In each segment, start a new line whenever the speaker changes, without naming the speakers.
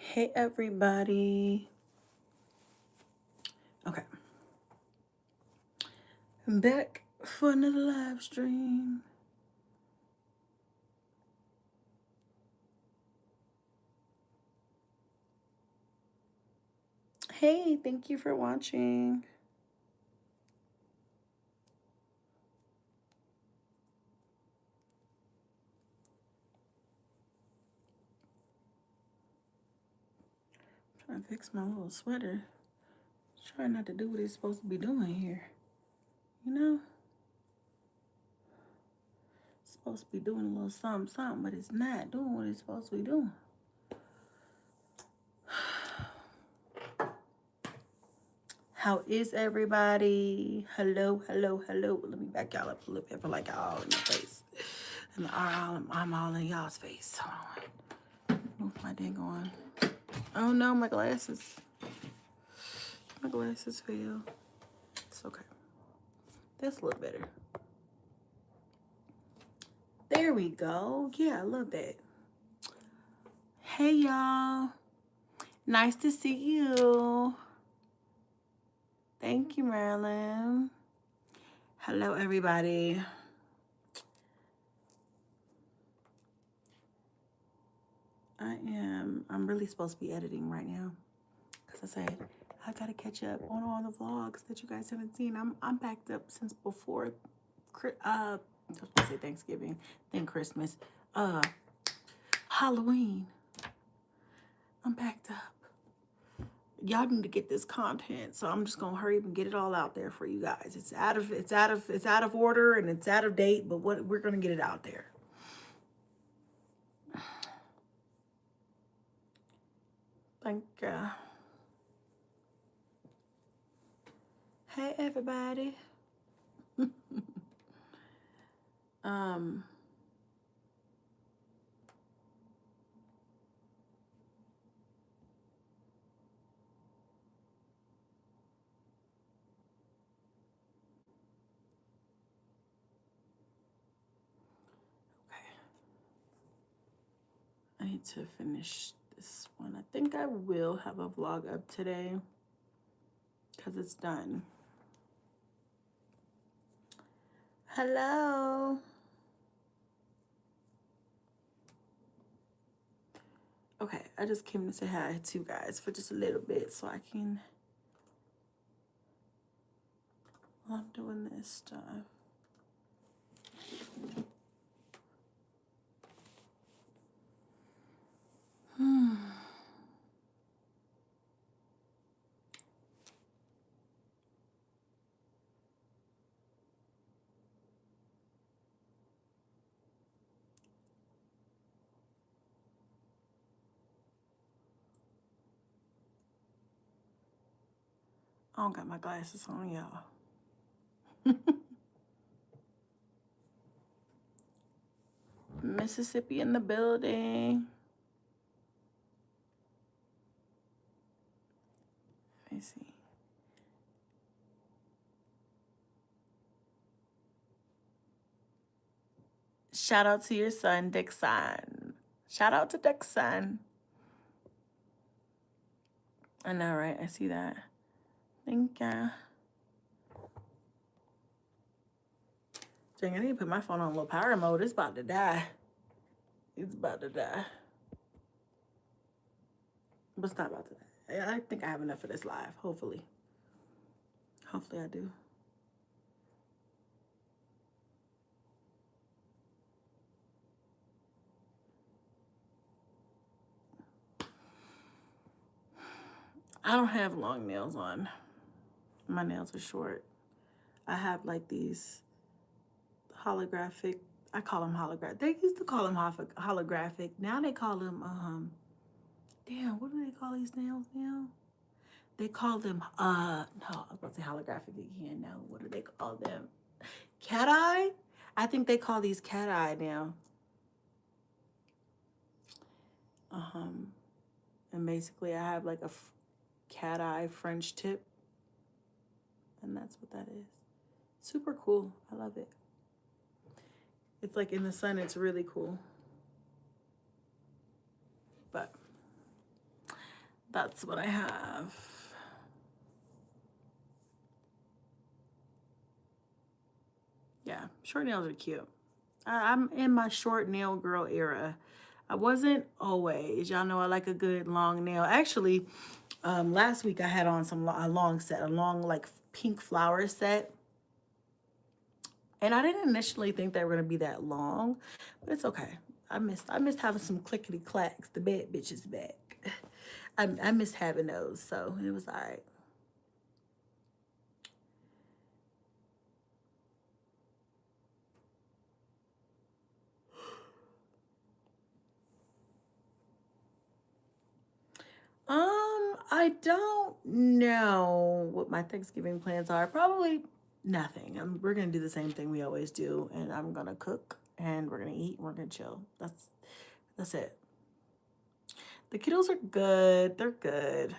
Hey everybody. Okay. I'm back for another live stream. Hey, thank you for watching. I'm trying to fix my little sweater. Trying not to do what it's supposed to be doing here. You know? It's supposed to be doing a little something, but it's not doing what it's supposed to be doing. How is everybody? Hello. Let me back y'all up a little bit. I feel like y'all all in my face. And I'm all in y'all's face. Hold on. Move my dang on. Oh no, my glasses. My glasses fell. It's okay. That's a little better. There we go. Yeah, I love that. Hey y'all. Nice to see you. Thank you, Marilyn. Hello, everybody. I'm really supposed to be editing right now. Because I said, I gotta catch up on all the vlogs that you guys haven't seen. I'm backed up since before I was supposed to say Thanksgiving, then Christmas. Halloween. I'm backed up. Y'all need to get this content, so I'm just gonna hurry up and get it all out there for you guys. It's out of order and it's out of date, but we're gonna get it out there. Thank you. Hey everybody. I need to finish this one. I think I will have a vlog up today because it's done. Hello. Okay, I just came to say hi to you guys for just a little bit so I can, while I'm doing this stuff. I don't got my glasses on, y'all. Mississippi in the building. Let me see. Shout out to your son, Dixon. Shout out to Dixon. I know, right? I see that. Thank ya. Dang, I need to put my phone on low power mode. It's about to die. It's about to die. But it's not about to die. I think I have enough for this live, hopefully. Hopefully I do. I don't have long nails on. My nails are short. I have like these holographic, I call them holographic. They used to call them holographic. Now they call them, damn, what do they call these nails now? They call them, no, I was about to say holographic again. No, what do they call them? Cat eye? I think they call these cat eye now. And basically I have like a cat eye French tip. And that's what that is. Super cool. I love it. It's like in the sun, it's really cool. But That's what I have. Yeah, short nails are cute. I'm in my short nail girl era. I wasn't always. Y'all know I like a good long nail. Actually, last week I had on a long set, a long like pink flower set. And I didn't initially think they were gonna be that long, but it's okay. I missed having some clickety clacks. The bad bitch is back. I missed having those, so it was all right. I don't know what my Thanksgiving plans are. Probably nothing. We're gonna do the same thing we always do, and I'm gonna cook, and we're gonna eat, and we're gonna chill. That's it. The kiddos are good. They're good.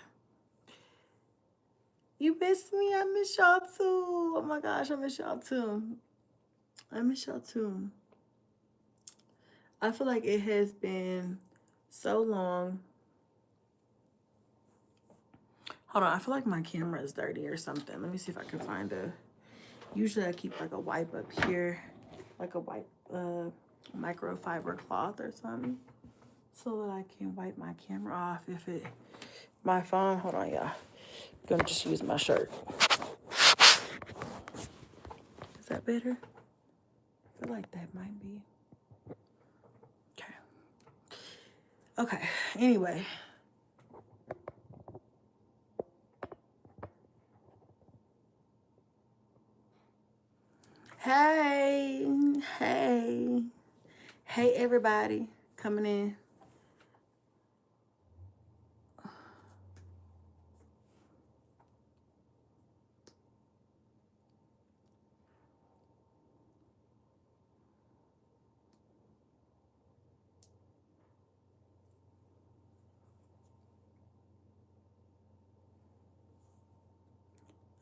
You miss me. I miss y'all too. Oh my gosh, I miss y'all too. I miss y'all too. I feel like it has been so long. Hold on, I feel like my camera is dirty or something. Let me see if I can find a. Usually I keep like a wipe up here, like a wipe, microfiber cloth or something, so that I can wipe my camera off if it. My phone. Hold on, y'all. I'm gonna just use my shirt. Is that better? I feel like that might be. Okay. Okay. Anyway. Hey. Hey. Hey, everybody coming in.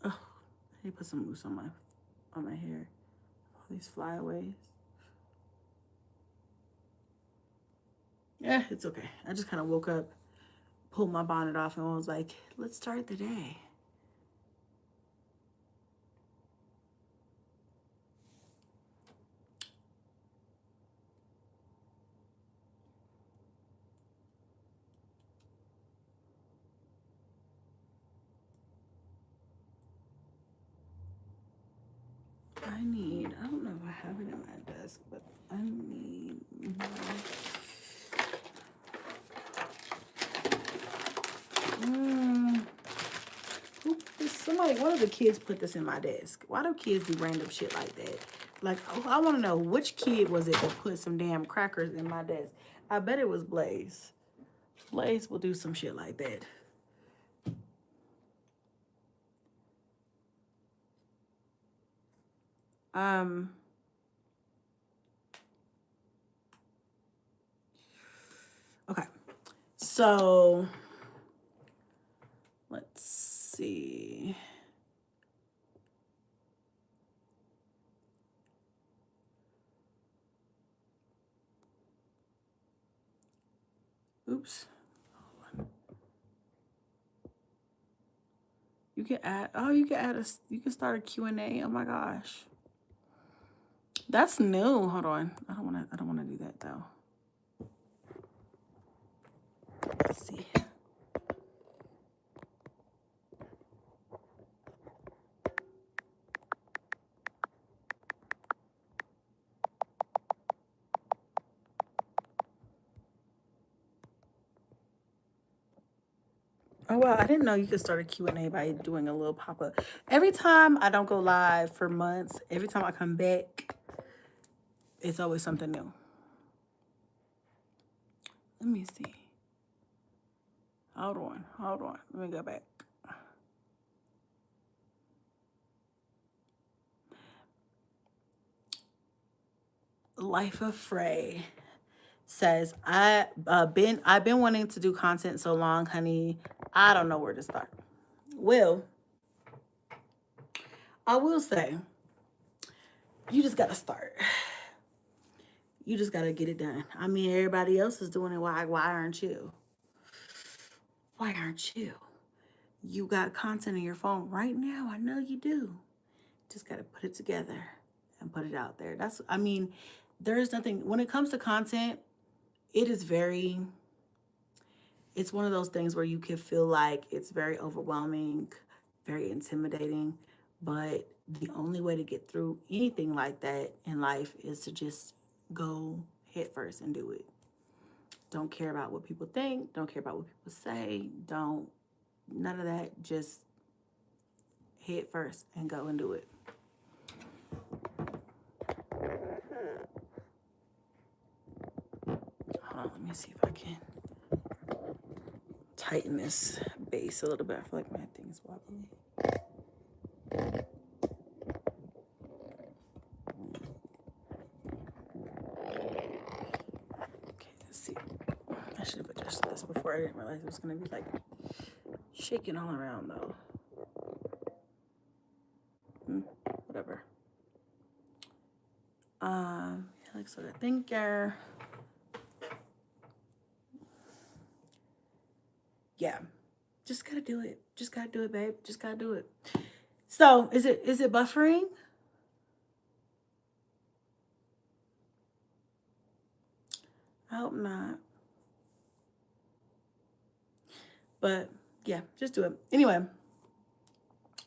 Oh, I need to put some mousse on my hair. All these flyaways. Yeah, it's okay. I just kind of woke up, pulled my bonnet off, and was like, let's start the day. I don't know if I have it in my desk, but I need. One of the kids put this in my desk. Why do kids do random shit like that? Like, I want to know which kid was it that put some damn crackers in my desk. I bet it was Blaze. Blaze will do some shit like that. Okay. So, let's see. Oops. You can add, you can start a Q&A. Oh my gosh. That's new. Hold on. I don't want to do that though. Let's see. Oh wow, I didn't know you could start a Q&A by doing a little pop-up. Every time I don't go live for months, every time I come back, it's always something new. Let me see. Hold on. Let me go back. Life of Frey says, I've been wanting to do content so long, honey. I don't know where to start. Well, I will say, you just gotta start. You just gotta get it done. I mean, everybody else is doing it. Why aren't you? Why aren't you? You got content on your phone right now. I know you do. Just got to put it together and put it out there. I mean, there is nothing, when it comes to content, it is it's one of those things where you can feel like it's very overwhelming, very intimidating. But the only way to get through anything like that in life is to just go head first and do it. Don't care about what people think. Don't care about what people say. None of that. Just head first and go and do it. Hold on, let me see if I can tighten this base a little bit. I feel like my thing's wobbly. Okay, let's see. I should have adjusted this before. I didn't realize it was going to be like shaking all around though. Whatever. Like sort of thinker. Yeah, just gotta do it. Just gotta do it, babe. Just gotta do it. So, is it buffering? I hope not. But yeah, just do it. Anyway.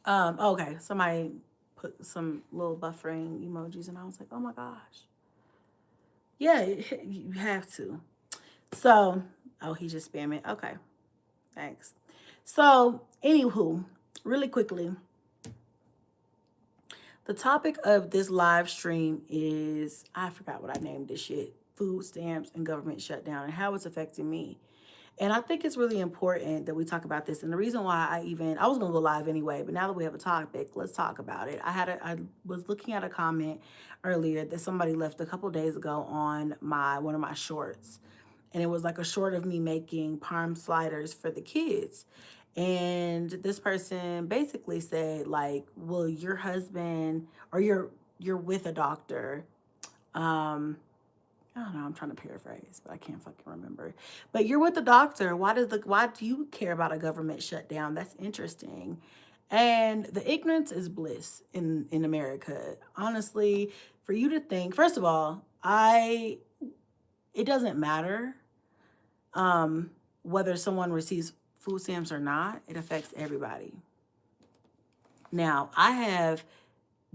Okay. Somebody put some little buffering emojis, and I was like, oh my gosh. Yeah, you have to. So, oh, he just spammed it. Okay. Thanks. So, anywho, really quickly, the topic of this live stream is, I forgot what I named this shit, food stamps and government shutdown and how it's affecting me. And I think it's really important that we talk about this. And the reason why I was going to go live anyway, but now that we have a topic, let's talk about it. I was looking at a comment earlier that somebody left a couple days ago on one of my shorts. And it was like a short of me making parm sliders for the kids. And this person basically said, like, well, your husband, or you're with a doctor. I don't know, I'm trying to paraphrase, but I can't fucking remember. But you're with the doctor. Why do you care about a government shutdown? That's interesting. And the ignorance is bliss in America. Honestly, for you to think, first of all, it doesn't matter whether someone receives food stamps or not. It affects everybody. Now, I have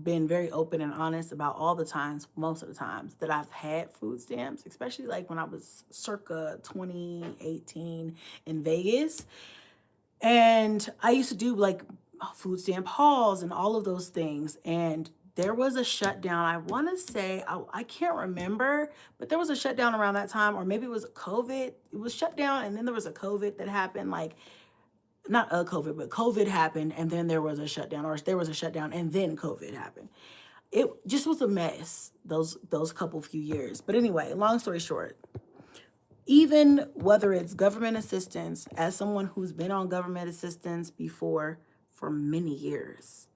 been very open and honest about all the times, most of the times that I've had food stamps, especially like when I was circa 2018 in Vegas. And I used to do like food stamp hauls and all of those things. And there was a shutdown. I want to say, I can't remember, but there was a shutdown around that time, or maybe it was COVID. It was shut down, and then there was a COVID that happened, like, not a COVID, but COVID happened, and then there was a shutdown, or there was a shutdown, and then COVID happened. It just was a mess, those couple few years. But anyway, long story short, even whether it's government assistance, as someone who's been on government assistance before for many years,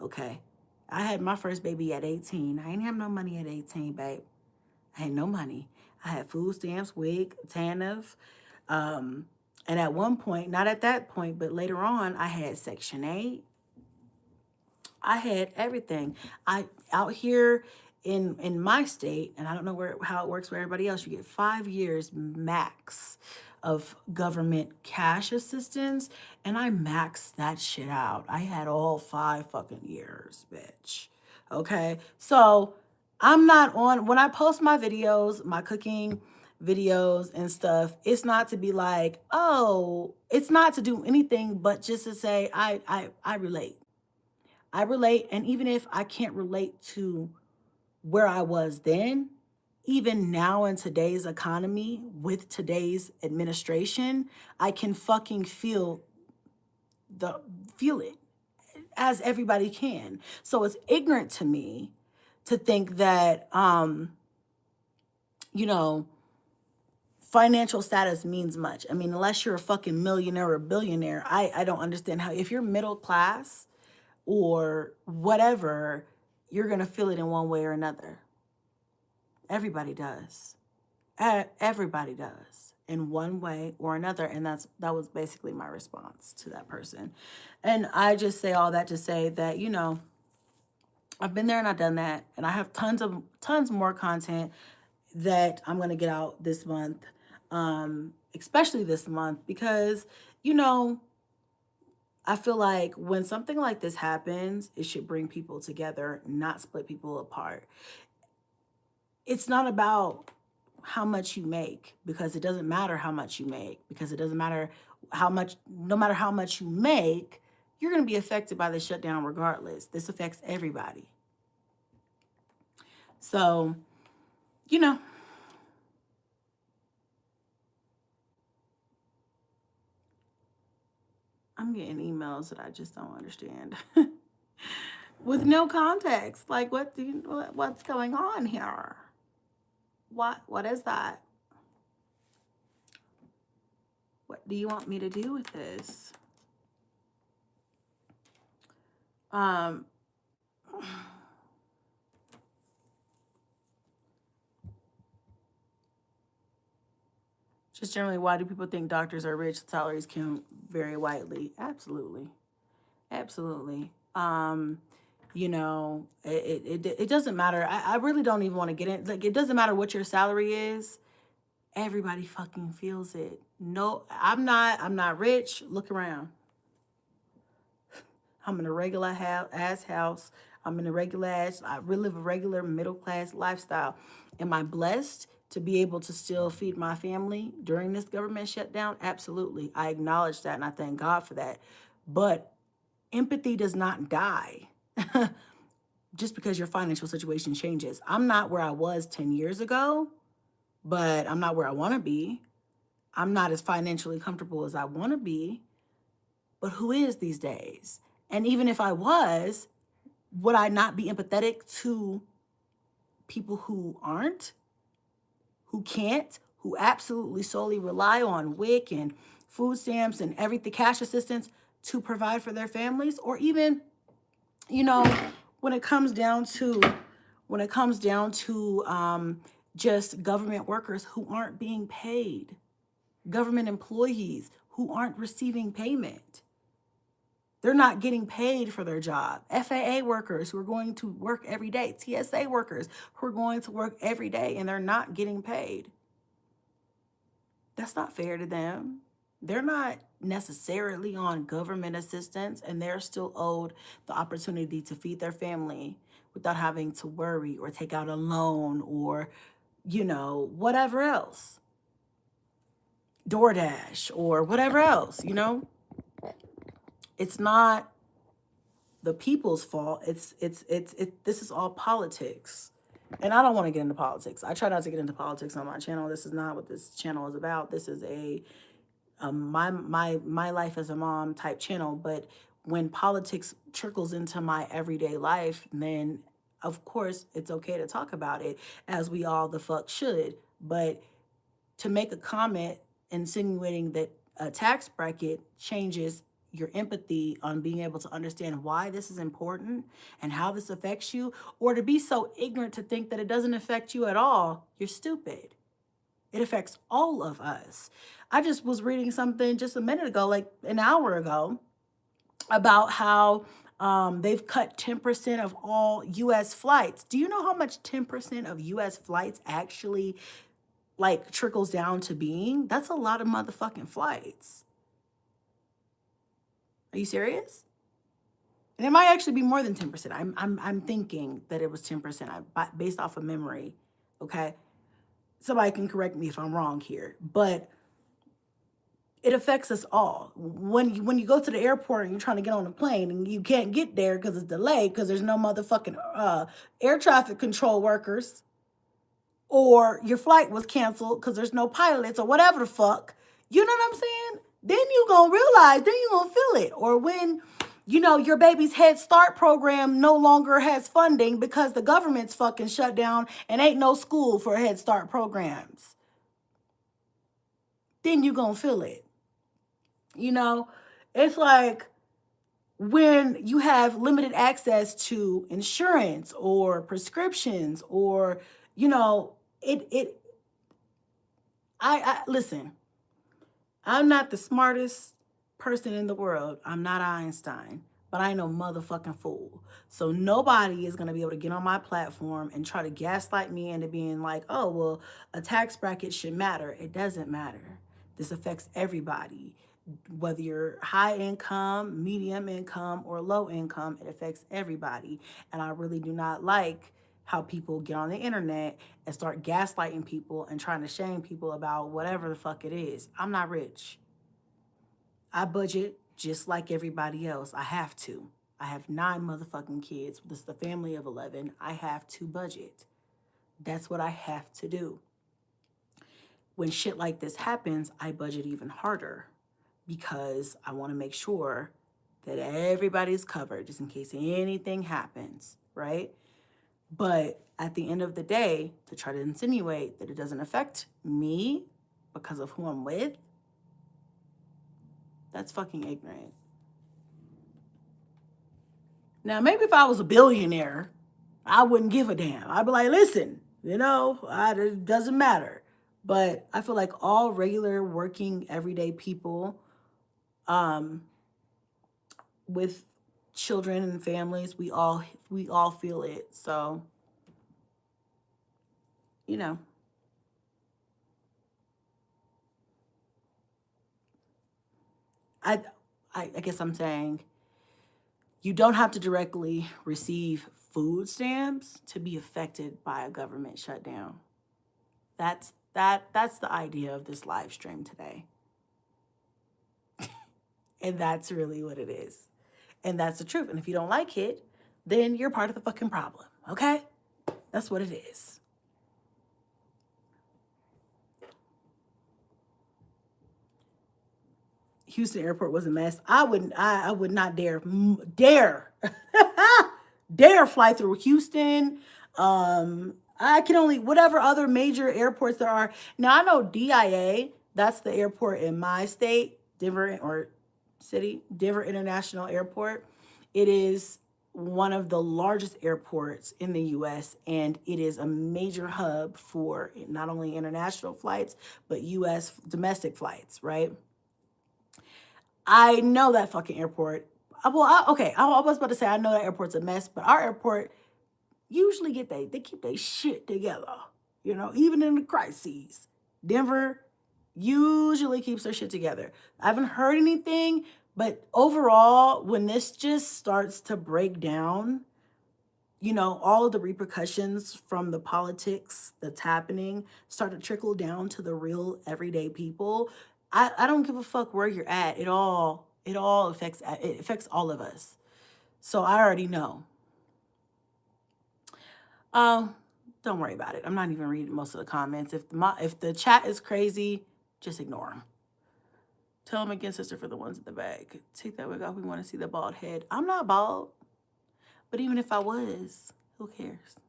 okay? I had my first baby at 18. I ain't have no money at 18, babe. I had no money. I had food stamps, WIC, TANF. And at one point, not at that point, but later on, I had Section 8. I had everything. Out here in my state, and I don't know how it works for everybody else, you get 5 years max of government cash assistance, and I maxed that shit out. I had all 5 fucking years, bitch. Okay? So, I'm not on, when I post my videos, my cooking videos and stuff, it's not to be like, oh, it's not to do anything but just to say I relate. I relate, and even if I can't relate to where I was then, even now in today's economy with today's administration, I can fucking feel it, as everybody can. So it's ignorant to me to think that financial status means much. I mean, unless you're a fucking millionaire or a billionaire, I don't understand how, if you're middle class or whatever, you're going to feel it in one way or another. Everybody does. Everybody does. in one way or another. And that was basically my response to that person. And I just say all that to say that, I've been there and I've done that. And I have tons more content that I'm going to get out this month, especially this month, because, you know, I feel like when something like this happens, it should bring people together, not split people apart. It's not about how much you make, because it doesn't matter how much you make, because it doesn't matter no matter how much you make, you're going to be affected by the shutdown regardless. This affects everybody. So, you know, I'm getting emails that I just don't understand with no context. Like, what's going on here? What is that? What do you want me to do with this? Just generally, why do people think doctors are rich? Salaries can vary widely. Absolutely. Absolutely. It doesn't matter. I really don't even want to get in. Like, it doesn't matter what your salary is. Everybody fucking feels it. No, I'm not rich. Look around. I'm in a regular ass house. I'm in a regular ass, I really live a regular middle class lifestyle. Am I blessed to be able to still feed my family during this government shutdown? Absolutely. I acknowledge that and I thank God for that. But empathy does not die just because your financial situation changes. I'm not where I was 10 years ago, but I'm not where I want to be. I'm not as financially comfortable as I want to be, but who is these days? And even if I was, would I not be empathetic to people who aren't, who can't, who absolutely solely rely on WIC and food stamps and everything, cash assistance to provide for their families? Or even, you know, when it comes down to just government workers who aren't being paid, government employees who aren't receiving payment. They're not getting paid for their job. FAA workers who are going to work every day. TSA workers who are going to work every day and they're not getting paid. That's not fair to them. They're not necessarily on government assistance and they're still owed the opportunity to feed their family without having to worry or take out a loan or, whatever else. DoorDash or whatever else, It's not the people's fault. This is all politics. And I don't want to get into politics. I try not to get into politics on my channel. This is not what this channel is about. This is a my life as a mom type channel. But when politics trickles into my everyday life, then of course it's okay to talk about it, as we all the fuck should. But to make a comment insinuating that a tax bracket changes your empathy on being able to understand why this is important and how this affects you, or to be so ignorant to think that it doesn't affect you at all, you're stupid. It affects all of us. I just was reading something just a minute ago, like an hour ago, about how they've cut 10% of all U.S. flights. Do you know how much 10% of U.S. flights actually trickles down to being? That's a lot of motherfucking flights. Are you serious? And it might actually be more than 10%. I'm thinking that it was 10%. Based off of memory. Okay. Somebody can correct me if I'm wrong here, but it affects us all. When you go to the airport and you're trying to get on a plane and you can't get there because it's delayed because there's no motherfucking air traffic control workers, or your flight was canceled because there's no pilots or whatever the fuck, you know what I'm saying? Then you gonna realize, then you gonna feel it. Or when, your baby's Head Start program no longer has funding because the government's fucking shut down and ain't no school for Head Start programs. Then you gonna feel it. It's like when you have limited access to insurance or prescriptions or, I listen, I'm not the smartest person in the world. I'm not Einstein, but I ain't no motherfucking fool. So nobody is going to be able to get on my platform and try to gaslight me into being like, oh, well, a tax bracket should matter. It doesn't matter. This affects everybody. Whether you're high income, medium income, or low income, it affects everybody. And I really do not like how people get on the internet and start gaslighting people and trying to shame people about whatever the fuck it is. I'm not rich. I budget just like everybody else. I have to. I have 9 motherfucking kids. This is a family of 11. I have to budget. That's what I have to do. When shit like this happens, I budget even harder because I want to make sure that everybody's covered just in case anything happens, right? But at the end of the day, to try to insinuate that it doesn't affect me because of who I'm with, that's fucking ignorant. Now, maybe if I was a billionaire, I wouldn't give a damn. I'd be like, listen, it doesn't matter. But I feel like all regular working everyday people um, with children and families, we all feel it. So, you know, I I guess I'm saying you don't have to directly receive food stamps to be affected by a government shutdown. That's the idea of this live stream today. And that's really what it is. And that's the truth. And if you don't like it, then you're part of the fucking problem. Okay? That's what it is. Houston airport was a mess. I would not dare fly through Houston. I can only whatever other major airports there are. Now I know DIA, that's the airport in my state, Denver or city, Denver International Airport. It is one of the largest airports in the US and it is a major hub for not only international flights but US domestic flights, right? I know that fucking airport. Okay, I was about to say I know that airport's a mess, but our airport usually they keep their shit together. Even in the crises. Denver usually keeps their shit together. I haven't heard anything, but overall, when this just starts to break down, all of the repercussions from the politics that's happening start to trickle down to the real everyday people. I don't give a fuck where you're at. It all affects all of us. So I already know. Um, don't worry about it. I'm not even reading most of the comments. If the chat is crazy, just ignore them. Tell them again, sister, for the ones in the back. Take that wig off. We want to see the bald head. I'm not bald, but even if I was, who cares?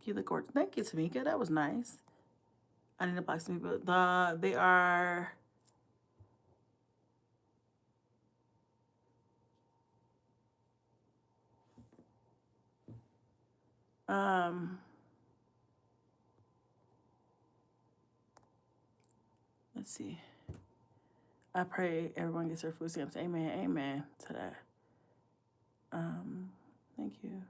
You look gorgeous. Thank you, Tamika. That was nice. I need to block some people. They are. Let's see. I pray everyone gets their food stamps. Amen. Amen to that. Thank you.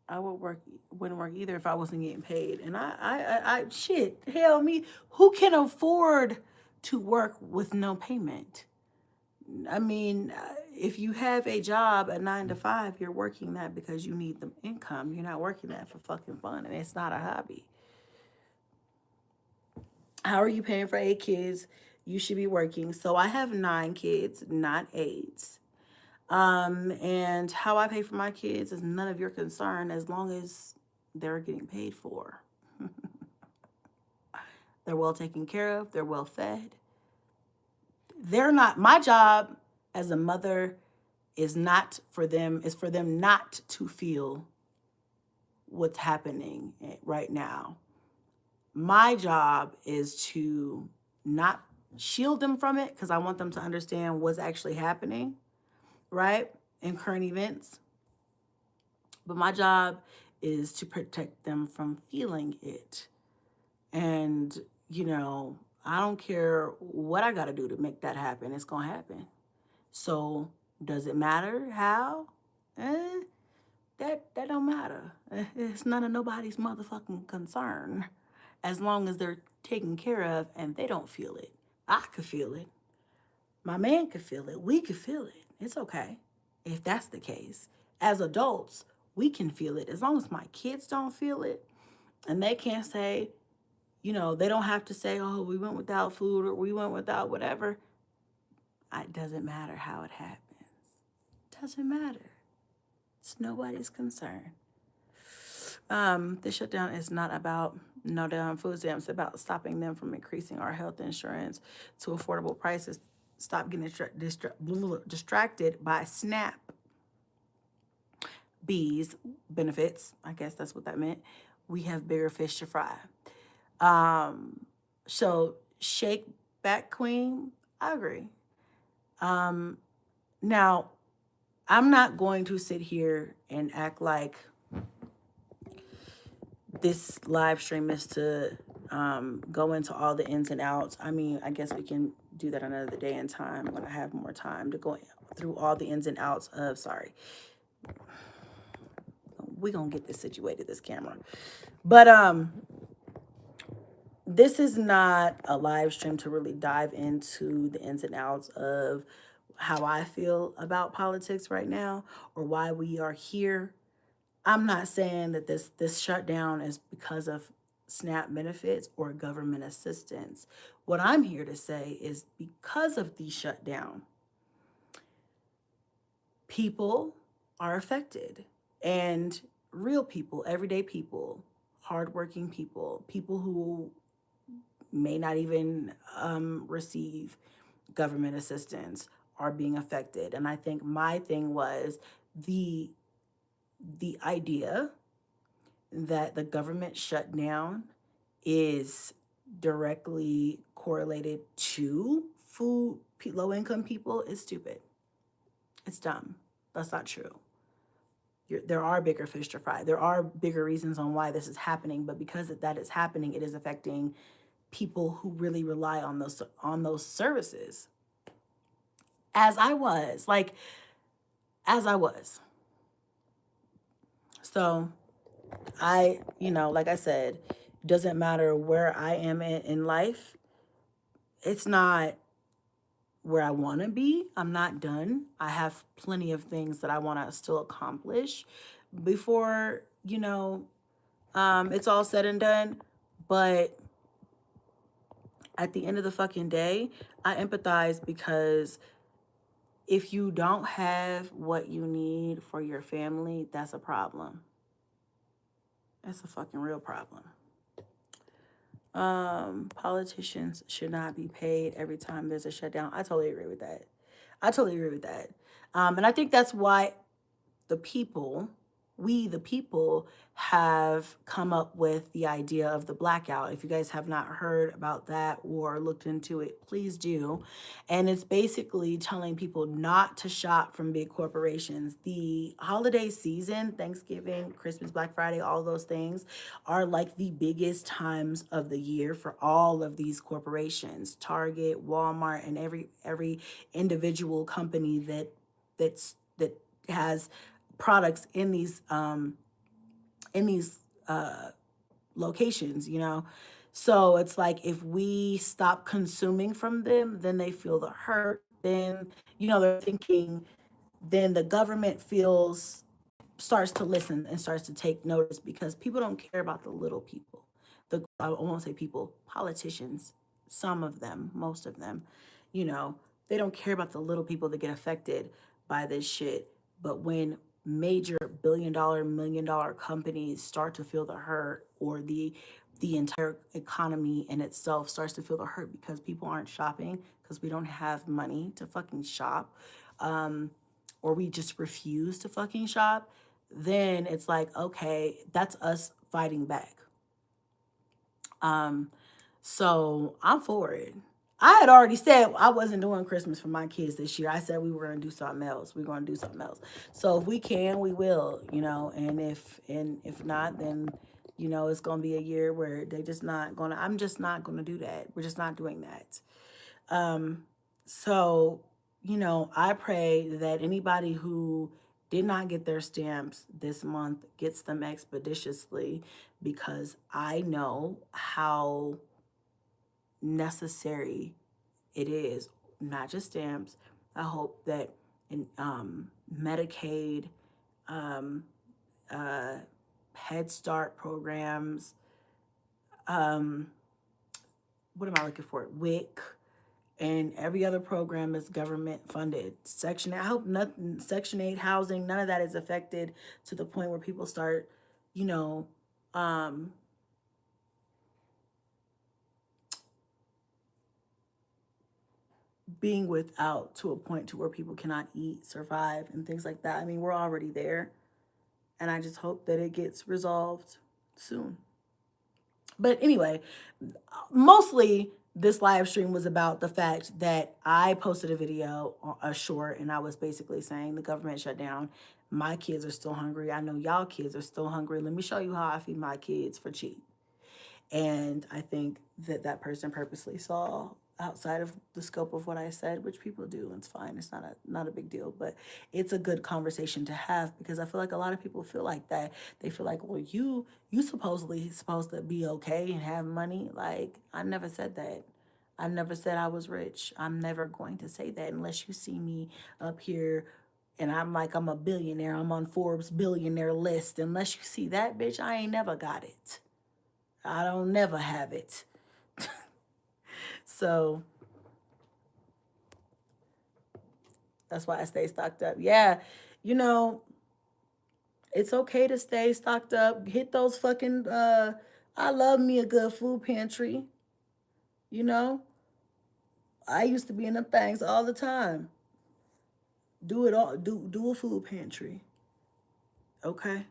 I wouldn't work either if I wasn't getting paid. And shit, hell me, who can afford to work with no payment? I mean, if you have a job at 9 to 5, you're working that because you need the income. You're not working that for fucking fun, and it's not a hobby. How are you paying for 8 kids? You should be working. So I have 9 kids, not 8. And how I pay for my kids is none of your concern as long as they're getting paid for. They're well taken care of. They're well fed. They're not, my job as a mother is for them not to feel what's happening right now. My job is to not shield them from it because I want them to understand what's actually happening, right? In current events. But my job is to protect them from feeling it. And, you know, I don't care what I got to do to make that happen. It's going to happen. So, does it matter how? Eh, that don't matter. It's none of nobody's motherfucking concern. As long as they're taken care of and they don't feel it. I could feel it. My man could feel it. We could feel it. It's okay if that's the case. As adults, we can feel it. As long as my kids don't feel it and they can't say, you know, they don't have to say, oh, we went without food or we went without whatever. It doesn't matter how it happens. Doesn't matter. It's nobody's concern. The shutdown is not about no down food stamps. It's about stopping them from increasing our health insurance to affordable prices. Stop getting distracted by SNAP bees benefits. I guess that's what that meant. We have bigger fish to fry. So shake back, queen. I agree. Now, I'm not going to sit here and act like this live stream is to go into all the ins and outs. I mean, I guess we can do that another day and time when I have more time to go through all the ins and outs of, sorry. We're going to get this situated, this camera. But this is not a live stream to really dive into the ins and outs of how I feel about politics right now or why we are here. I'm not saying that this shutdown is because of SNAP benefits or government assistance. What I'm here to say is because of the shutdown, people are affected, and real people, everyday people, hardworking people, people who may not even receive government assistance are being affected. And I think my thing was the idea that the government shutdown is directly correlated to food, low income people is stupid. It's dumb. That's not true. There are bigger fish to fry. There are bigger reasons on why this is happening, but because that is happening, it is affecting people who really rely on those services. As I was. So like I said, doesn't matter where I am in life. It's not where I want to be. I'm not done. I have plenty of things that I want to still accomplish before, it's all said and done. But at the end of the fucking day, I empathize because if you don't have what you need for your family, that's a problem. That's a fucking real problem. Politicians should not be paid every time there's a shutdown. I totally agree with that. And I think that's why we the people have come up with the idea of the blackout. If you guys have not heard about that or looked into it, please do. And it's basically telling people not to shop from big corporations. The holiday season, Thanksgiving, Christmas, Black Friday, all those things are like the biggest times of the year for all of these corporations, Target, Walmart, and every individual company that has products in these locations, So it's like if we stop consuming from them, then they feel the hurt. Then, they're thinking, then the government starts to listen and starts to take notice because people don't care about the little people. I won't say people, politicians, some of them, most of them, they don't care about the little people that get affected by this shit. But when major billion-dollar, million-dollar companies start to feel the hurt, or the entire economy in itself starts to feel the hurt because people aren't shopping because we don't have money to fucking shop, or we just refuse to fucking shop, then it's like, okay, that's us fighting back. So I'm for it. I had already said I wasn't doing Christmas for my kids this year. I said we were going to do something else. We're going to do something else. So if we can, we will, and if not, then it's going to be a year where they just not going to I'm just not going to do that. We're just not doing that. So, I pray that anybody who did not get their stamps this month gets them expeditiously, because I know how necessary it is, not just stamps. I hope that in Medicaid, um, uh, Head Start programs, um, what am I looking for? WIC, and every other program is government funded. Section 8, I hope nothing, Section 8 housing, none of that is affected to the point where people start, you know, um, being without to a point to where people cannot eat, survive, and things like that. I mean, we're already there, and I just hope that it gets resolved soon. But anyway, mostly this live stream was about the fact that I posted a video, a short, and I was basically saying the government shut down. My kids are still hungry. I know y'all kids are still hungry. Let me show you how I feed my kids for cheap. And I think that that person purposely saw outside of the scope of what I said, which people do. It's fine. It's not a big deal, but it's a good conversation to have, because I feel like a lot of people feel like that. They feel like, well, you supposedly supposed to be okay and have money. Like, I never said that. I never said I was rich. I'm never going to say that unless you see me up here and I'm like, I'm a billionaire. I'm on Forbes billionaire list. Unless you see that, bitch, I ain't never got it. I don't never have it. So that's why I stay stocked up. Yeah, you know, it's okay to stay stocked up. Hit those fucking I love me a good food pantry, you know? I used to be in them things all the time. Do it all, do a food pantry. Okay?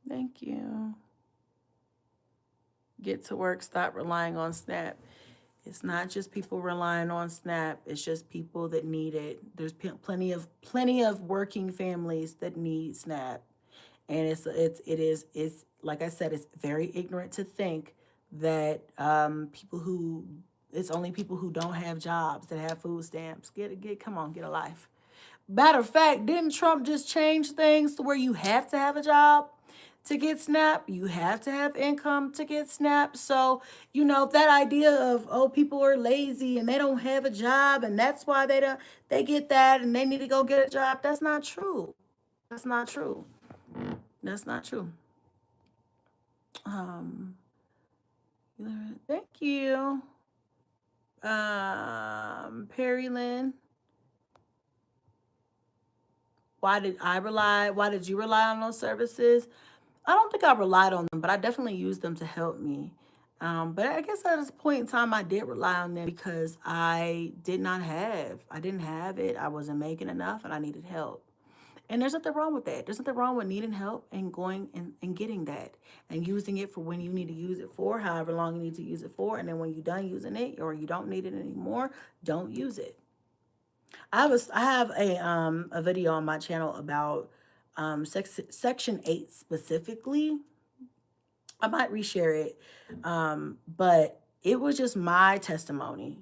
Thank you. Get to work, stop relying on Snap. It's not just people relying on Snap. It's just people that need it. There's plenty of working families that need Snap, and it's like I said, it's very ignorant to think that it's only people who don't have jobs that have food stamps. Come on, get a life. Matter of fact, didn't Trump just change things to where you have to have a job to get SNAP? You have to have income to get SNAP. So, that idea of, oh, people are lazy and they don't have a job and that's why they get that and they need to go get a job. That's not true. That's not true. That's not true. Um, thank you. Perry Lynn. Why did you rely on those services? I don't think I relied on them, but I definitely used them to help me. But I guess at this point in time, I did rely on them because I didn't have it. I wasn't making enough and I needed help. And there's nothing wrong with that. There's nothing wrong with needing help and going and getting that and using it for when you need to use it for, however long you need to use it for. And then when you're done using it or you don't need it anymore, don't use it. I have a video on my channel about Section 8 specifically. I might reshare it, but it was just my testimony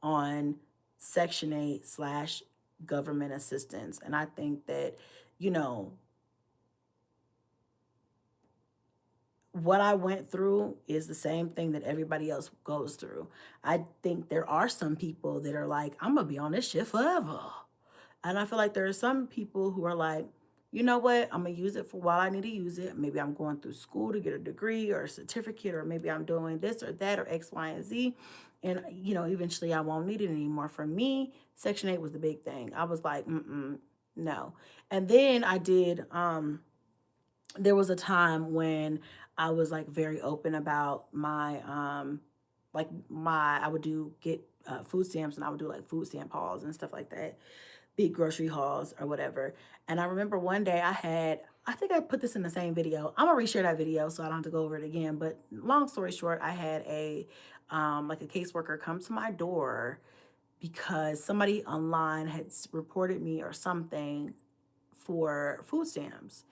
on Section 8 slash government assistance, and I think that you know what I went through is the same thing that everybody else goes through. I think there are some people that are like, I'm gonna be on this shit forever. And I feel like there are some people who are like, you know what, I'm gonna use it for while I need to use it. Maybe I'm going through school to get a degree or a certificate, or maybe I'm doing this or that or X, Y, and Z. And eventually I won't need it anymore. For me, Section 8 was the big thing. I was like, no. And then I did there was a time when I was like very open about my I would do get food stamps, and I would do like food stamp hauls and stuff like that. big grocery hauls or whatever. And I remember one day I think I put this in the same video. I'm gonna reshare that video so I don't have to go over it again. But long story short, I had like a caseworker come to my door because somebody online had reported me or something for food stamps.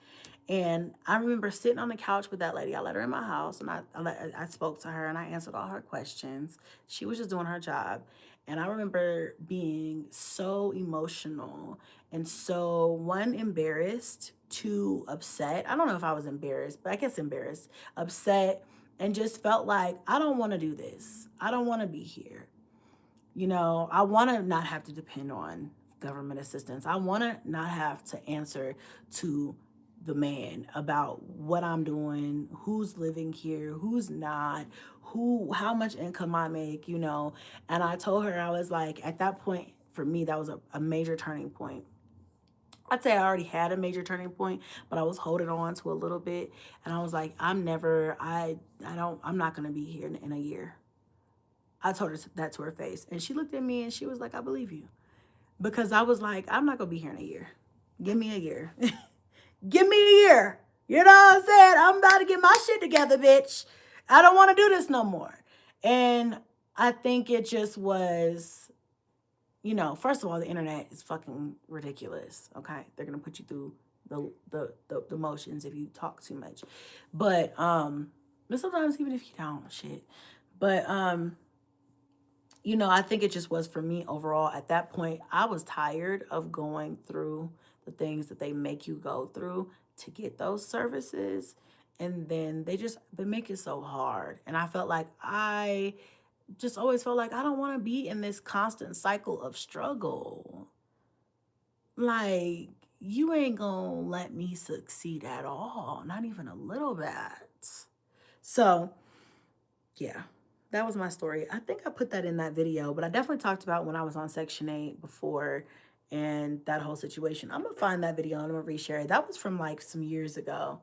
And I remember sitting on the couch with that lady. I let her in my house, and I spoke to her and I answered all her questions. She was just doing her job. And I remember being so emotional and so, one, embarrassed, two, upset. I don't know if I was embarrassed, but I guess embarrassed, upset, and just felt like I don't want to do this. I don't want to be here. I want to not have to depend on government assistance. I want to not have to answer to the man about what I'm doing, who's living here, who's not, how much income I make. And I told her, I was like, at that point, for me, that was a major turning point. I'd say I already had a major turning point, but I was holding on to a little bit. And I was like, I'm not going to be here in a year. I told her that to her face. And she looked at me and she was like, I believe you. Because I was like, I'm not going to be here in a year. Give me a year. Give me a year. You know what I'm saying? I'm about to get my shit together, bitch. I don't want to do this no more. And I think it just was, first of all, the internet is fucking ridiculous. Okay. They're going to put you through the motions if you talk too much. But sometimes even if you don't, shit. But I think it just was for me overall. At that point, I was tired of going through the things that they make you go through to get those services. And then they make it so hard. And I felt like I just always felt like I don't want to be in this constant cycle of struggle. Like, you ain't gonna let me succeed at all, not even a little bit. So, yeah, that was my story. I think I put that in that video, but I definitely talked about when I was on Section 8 before and that whole situation. I'm going to find that video and I'm going to reshare it. That was from like some years ago.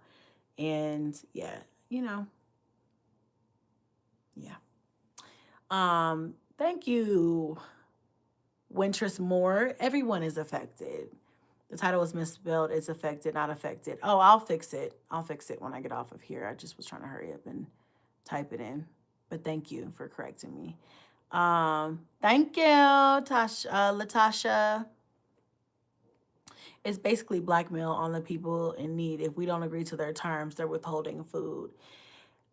And yeah, yeah. Thank you, Wintress Moore. Everyone is affected. The title was misspelled. It's affected, not affected. Oh, I'll fix it. I'll fix it when I get off of here. I just was trying to hurry up and type it in. But thank you for correcting me. Thank you, Latasha. It's basically blackmail on the people in need. If we don't agree to their terms, they're withholding food.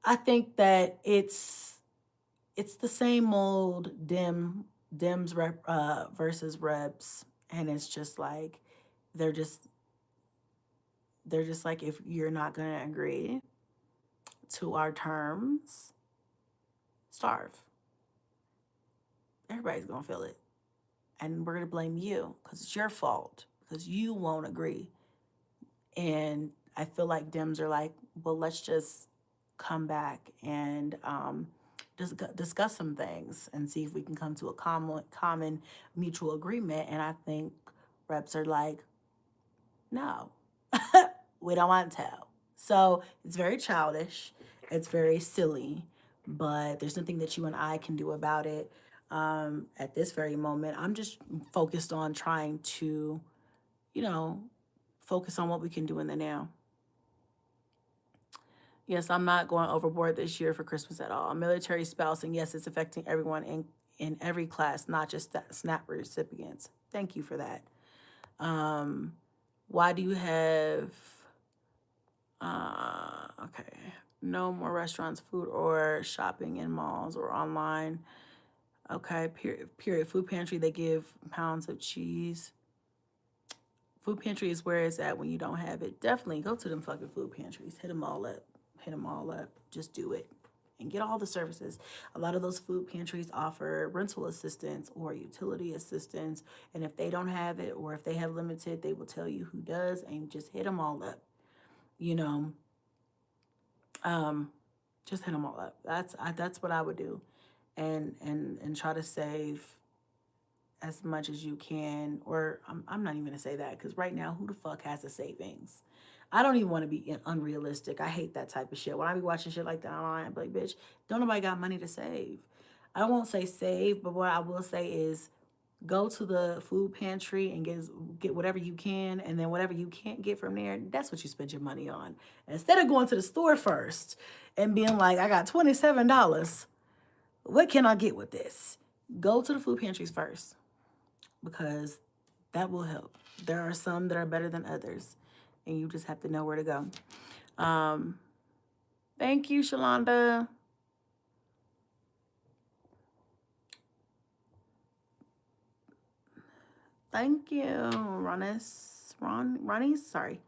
I think that it's the same old Dems versus Reps, and it's just like they're just like, if you're not gonna agree to our terms, starve. Everybody's gonna feel it, and we're gonna blame you because it's your fault because you won't agree. And I feel like Dems are like, well, let's just come back and discuss some things and see if we can come to a common mutual agreement. And I think Reps are like, no, we don't want to. So it's very childish. It's very silly, but there's nothing that you and I can do about it at this very moment. I'm just focused on trying to, focus on what we can do in the now. Yes, I'm not going overboard this year for Christmas at all. A military spouse, and yes, it's affecting everyone in every class, not just SNAP recipients. Thank you for that. Why do you have okay, no more restaurants, food, or shopping in malls or online? Okay, period. Food pantry, they give pounds of cheese. Food pantry is where it's at when you don't have it. Definitely go to them fucking food pantries. Hit them all up. Hit them all up. Just do it and get all the services. A lot of those food pantries offer rental assistance or utility assistance. And if they don't have it, or if they have limited, they will tell you who does, and just hit them all up. Just hit them all up. That's what I would do, and try to save as much as you can. Or I'm not even gonna say that, because right now, who the fuck has a savings? I don't even want to be unrealistic. I hate that type of shit. When I be watching shit like that online, I'm like, bitch, don't nobody got money to save. I won't say save, but what I will say is Go to the food pantry and get whatever you can, and then whatever you can't get from there, that's what you spend your money on. Instead of going to the store first and being like, I got $27. What can I get with this? Go to the food pantries first, because that will help. There are some that are better than others, and you just have to know where to go. Thank you, Shalonda. Thank you, Ronnie, sorry.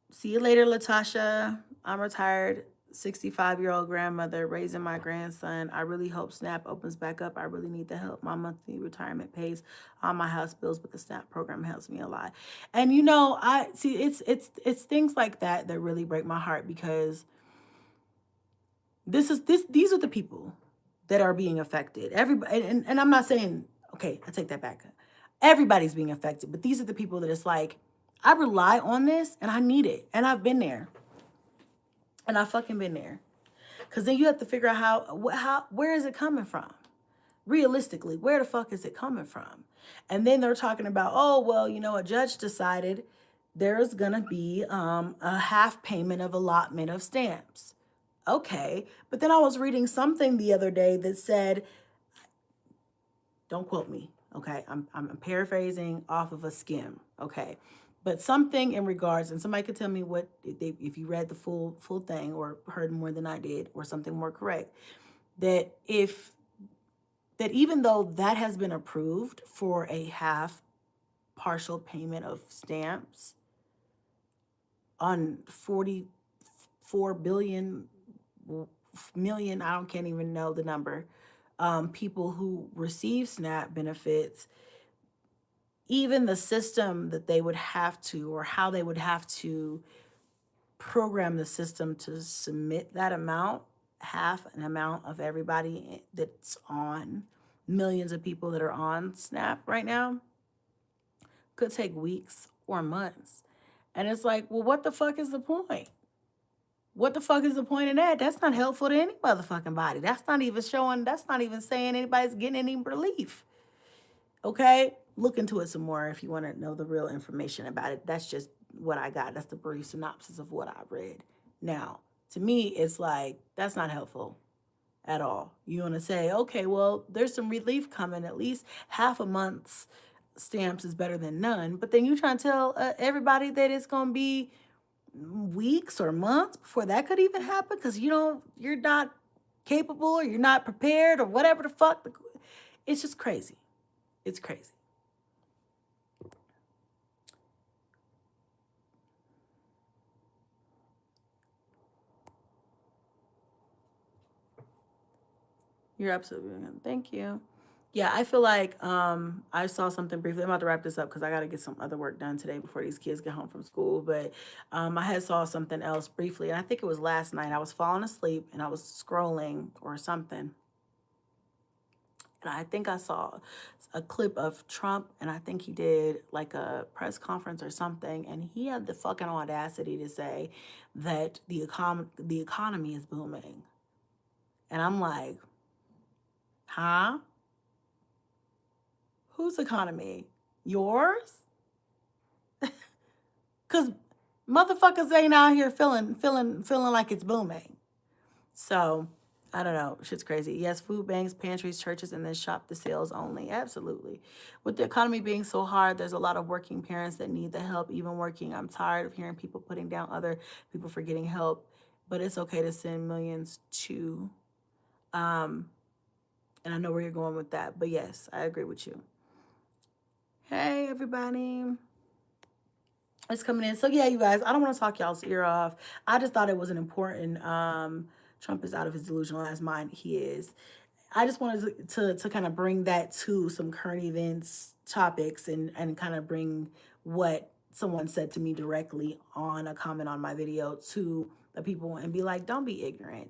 See you later, Latasha. I'm retired 65-year-old grandmother raising my grandson. I really hope SNAP opens back up. I really need the help. My monthly retirement pays all my house bills, but the SNAP program helps me a lot. And you know, I see it's things like that that really break my heart, because these are the people that are being affected. Everybody, and I'm not saying, okay, I take that back. Everybody's being affected, but these are the people that it's like, I rely on this and I need it. And I've been there. And I've fucking been there. Because then you have to figure out where is it coming from? Realistically, where the fuck is it coming from? And then they're talking about, oh, well, you know, a judge decided there's going to be a half payment of allotment of stamps. Okay. But then I was reading something the other day that said, don't quote me, okay? I'm paraphrasing off of a skim, okay? But something in regards, and somebody could tell me what if you read the full thing or heard more than I did or something more correct, that even though that has been approved for a half partial payment of stamps on 44 billion million, can't even know the number, people who receive SNAP benefits, even the system that they would have to, or how they would have to program the system to submit that amount, half an amount of everybody that's on, millions of people that are on SNAP right now, could take weeks or months. And it's like, well, what the fuck is the point? What the fuck is the point of that? That's not helpful to any motherfucking body. That's not even saying anybody's getting any relief. Okay? Look into it some more if you want to know the real information about it. That's just what I got. That's the brief synopsis of what I read. Now, to me, it's like, that's not helpful at all. You want to say, okay, well, there's some relief coming. At least half a month's stamps is better than none. But then you try to tell everybody that it's going to be weeks or months before that could even happen, because you're not capable, or you're not prepared, or whatever the fuck. It's just crazy. It's crazy. You're absolutely right. Thank you. Yeah, I feel like I saw something briefly. I'm about to wrap this up because I got to get some other work done today before these kids get home from school. But I had saw something else briefly, and I think it was last night. I was falling asleep and I was scrolling or something, and I think I saw a clip of Trump, and I think he did like a press conference or something, and he had the fucking audacity to say that the economy is booming, and I'm like, huh? Whose economy? Yours? Cause motherfuckers ain't out here feeling like it's booming. So I don't know. Shit's crazy. Yes, food banks, pantries, churches, and then shop the sales only. Absolutely. With the economy being so hard, there's a lot of working parents that need the help, even working. I'm tired of hearing people putting down other people for getting help, but it's okay to send millions to. And I know where you're going with that, but yes, I agree with you. Hey, everybody. It's coming in. So yeah, you guys, I don't want to talk y'all's ear off. I just thought it was an important Trump is out of his delusional ass mind. He is. I just wanted to kind of bring that to some current events topics, and kind of bring what someone said to me directly on a comment on my video to the people, and be like, don't be ignorant.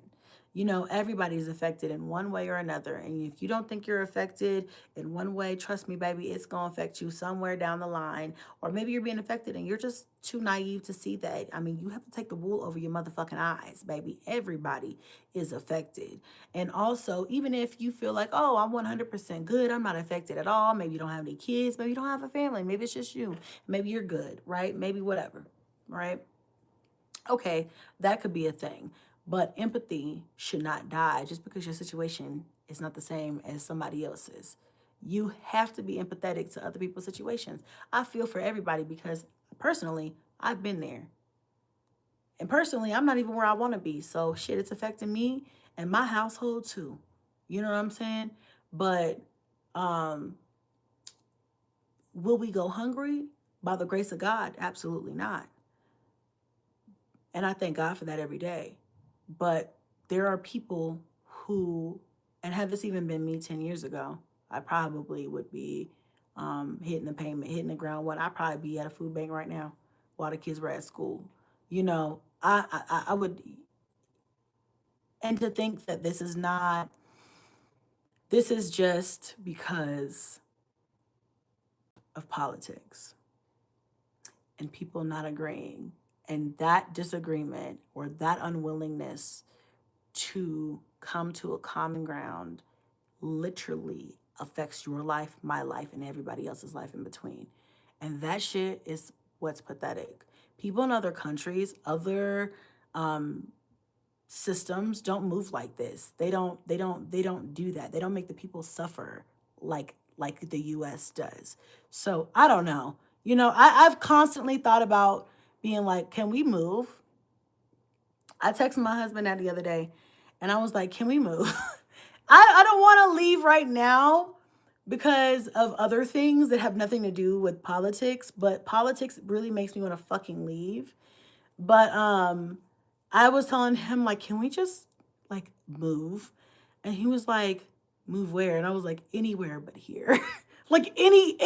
You know, everybody is affected in one way or another. And if you don't think you're affected in one way, trust me, baby, it's going to affect you somewhere down the line. Or maybe you're being affected and you're just too naive to see that. I mean, you have to take the wool over your motherfucking eyes, baby. Everybody is affected. And also, even if you feel like, oh, I'm 100% good, I'm not affected at all. Maybe you don't have any kids. Maybe you don't have a family. Maybe it's just you. Maybe you're good, right? Maybe whatever, right? Okay, that could be a thing. But empathy should not die just because your situation is not the same as somebody else's. You have to be empathetic to other people's situations. I feel for everybody because personally, I've been there. And personally, I'm not even where I want to be. So shit, it's affecting me and my household too. You know what I'm saying? But um, will we go hungry? By the grace of God, absolutely not. And I thank God for that every day. But there are people who, and had this even been me 10 years ago, I probably would be hitting the pavement, hitting the ground. What I'd probably be at a food bank right now while the kids were at school. You know, I would, and to think that this is not, this is just because of politics and people not agreeing. And that disagreement or that unwillingness to come to a common ground literally affects your life, my life, and everybody else's life in between. And that shit is what's pathetic. People in other countries, other systems don't move like this. They don't do that. They don't make the people suffer like the US does. So I don't know. You know, I've constantly thought about being like, can we move? I texted my husband that the other day and I was like, can we move? I don't want to leave right now because of other things that have nothing to do with politics, but politics really makes me want to fucking leave. But I was telling him like, can we just like move? And he was like, move where? And I was like, anywhere but here. Like any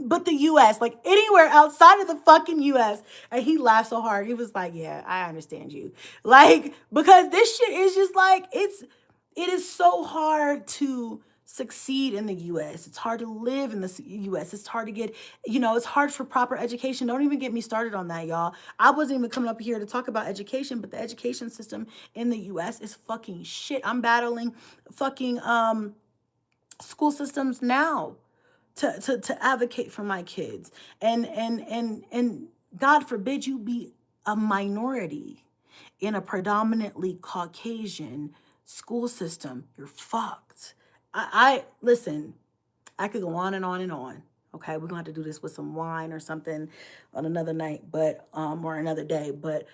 but the US, like anywhere outside of the fucking US. And he laughed so hard. He was like, yeah, I understand you. Like, because this shit is just like, it is so hard to succeed in the US. It's hard to live in the US. It's hard to get, you know, it's hard for proper education. Don't even get me started on that, y'all. I wasn't even coming up here to talk about education, but the education system in the US is fucking shit. I'm battling fucking school systems now to advocate for my kids. And God forbid you be a minority in a predominantly Caucasian school system. You're fucked. I listen, I could go on and on and on. Okay, we're gonna have to do this with some wine or something on another night, but or another day. But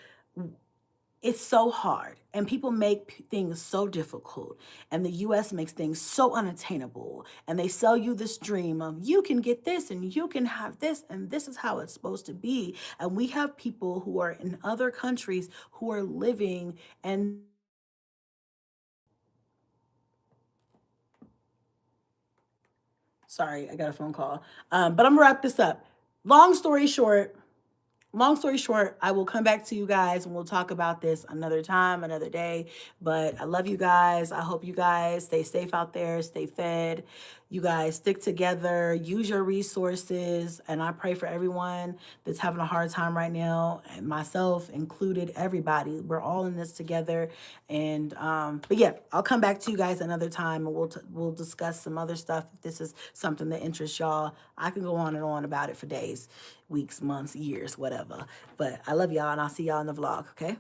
it's so hard and people make things so difficult and the US makes things so unattainable and they sell you this dream of you can get this and you can have this and this is how it's supposed to be. And we have people who are in other countries who are living and sorry, I got a phone call. But I'm gonna wrap this up. Long story short, long story short, I will come back to you guys and we'll talk about this another time, another day. But I love you guys. I hope you guys stay safe out there, stay fed. You guys stick together, use your resources. And I pray for everyone that's having a hard time right now, and myself included, everybody. We're all in this together. And but yeah, I'll come back to you guys another time and we'll discuss some other stuff if this is something that interests y'all. I can go on and on about it for days, weeks, months, years, whatever. But I love y'all and I'll see y'all in the vlog, okay?